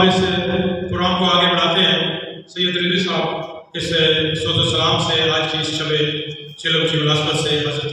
इस प्रोग्राम को आगे बढ़ाते हैं। सैयद रिजवी साहब इस सोज़ो सलाम से आज की इस शब चहलम की मुनासबत से हज़रत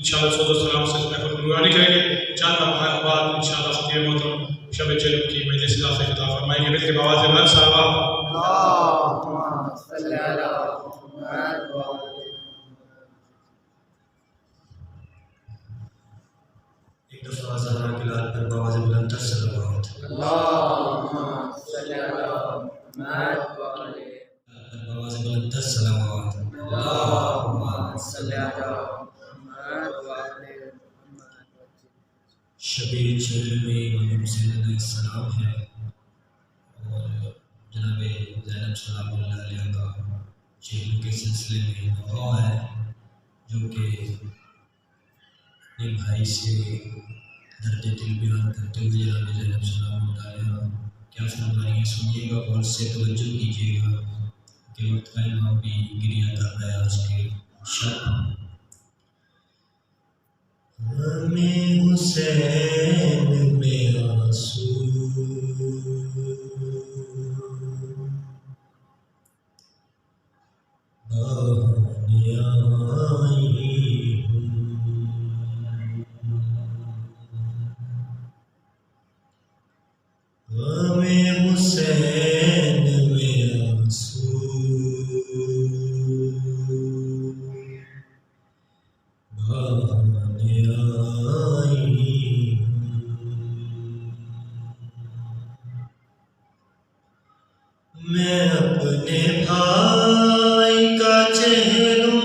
इंशाअल्लाह सोज़ो सलाम से महफिल गुरुआनी करेंगे। चंद लम्हात बाद इंशाअल्लाह खतीब मोहतरम शब चहलम की मजलिस का खिताब फरमाएंगे। मिलके बावाज़ बुलंद सलावत एक दफ़ा ज़हरा के लाल पर बावाज़ बुलंद सलावत बावाज़ बुलंद सलावत शबे चहलम में इमाम अलैहिस्सलाम है और जनाब ज़ैनब सलाम अलैहा का चहलम के सिलसिले में दुआ है जो कि अपने भाई से दर्द दिल बयान करते हुए जनाब ज़ैनब सलाम अलैहा क्या फरमा रही है, सुनिएगा और से तवज्जो कीजिएगा कि वक्त का इमाम भी गिरिया कर रहा है आज के शब। हमें हुसैन में आंसू बहाने आई हूँ, हमें हुसैन में आंसू बहाने आई हूँ। मैं अपने भाई का चहलम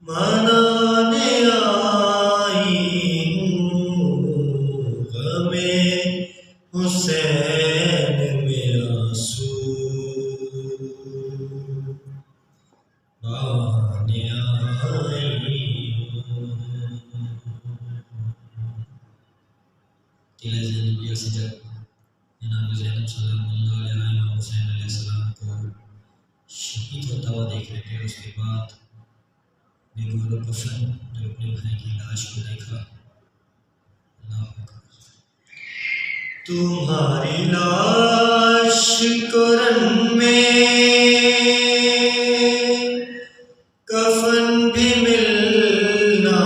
मनाने आई हूँ, गमे हुसैन में आंसू बहाने आई हूँ। तिला ज़ैनबिया से जब जनाब ज़ैनब सलाम अलैहा इमाम हुसैन अलैहिस्सलाम को शहीद होता हुआ देख रहे थे, उसके बाद बेगोर कफन जब अपने भाई की लाश को देखा, अल्लाह अकबर, तुम्हारी लाश को रन में कफन भी मिल ना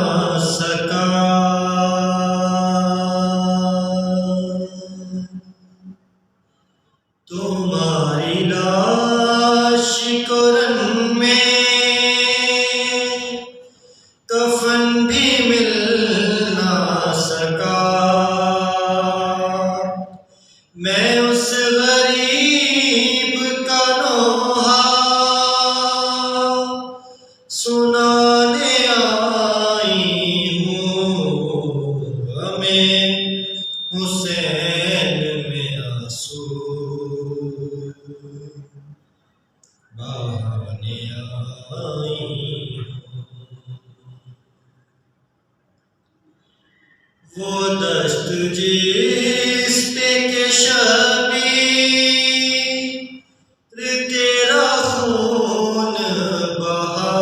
सका, तुम्हारी लाश को रन में कफन भी मिल ना सका। मैं उस गरीब का नोहा सुनाने आई हूँ, हमें हुसैन में आंसू बहाने आई हूँ। वो दस्त जिस पे के शबीर तेरा खून बहा,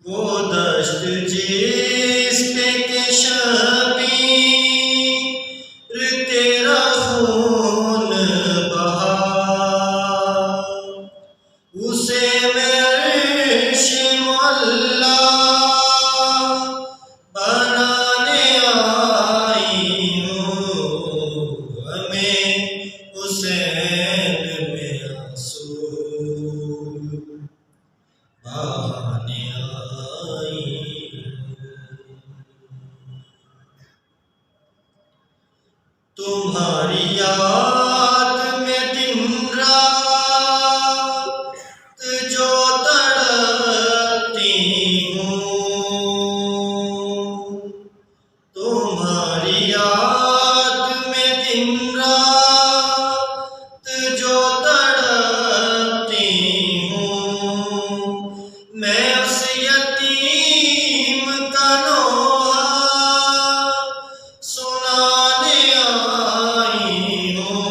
वो दस्त जिस पे के शबीर तेरा खून बहा, उसे मैं अर्श मुअल्ला बनाने आई हूँ, हमें हुसैन में आंसू बहाने आई हूँ। तुम्हारी याद में दिन रात जो तड़पती हूँ, तुम्हारी याद में दिन रात जो तड़पती हूँ, मैं उस यतीम का नोहा सुनाने आई हूँ,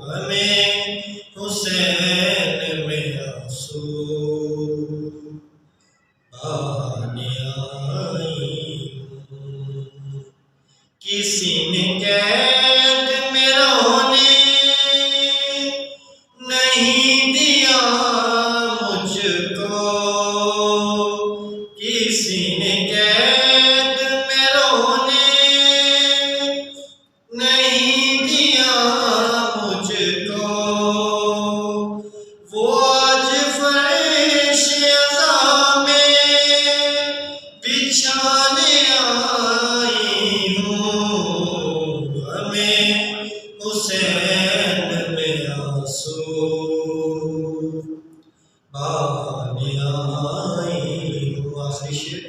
हमें हुसैन में आंसू बहाने आई हूँ। किसी ने कैद में रोने नहीं दिया मुझको, किसी ने कैद में रोने नहीं दिया मुझको। वो आज फर्श अज़ा में बिछाने आई हूँ, हमें हुसैन में आंसू बहाने आई हूँ। आखिरी शेर।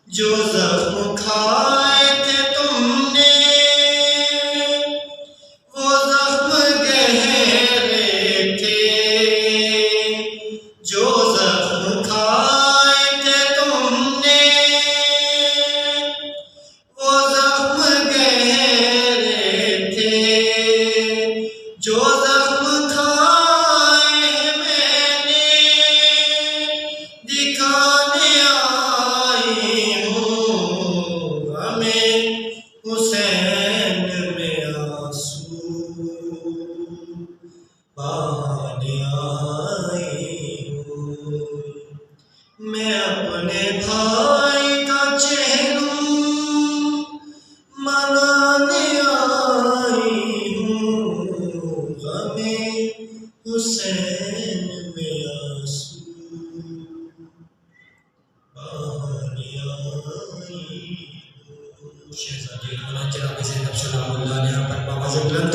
जो जख्म खाए थे तुमने वो जख्म गहरे थे, जो जख्म खाए थे तुमने वो जख्म गहरे थे, जो जख्म खाए मैंने दिखाने आई हूँ, हमें हुसैन में आंसू बहाने आई हूँ। मैं अपने भाई का चहलम मनाने आई हूँ, हमें हुसैन में आंसू बहाने आई हूँ। शहज़ादी जनाब सलाम, अल्लाह पर बाबा ज़िंदगी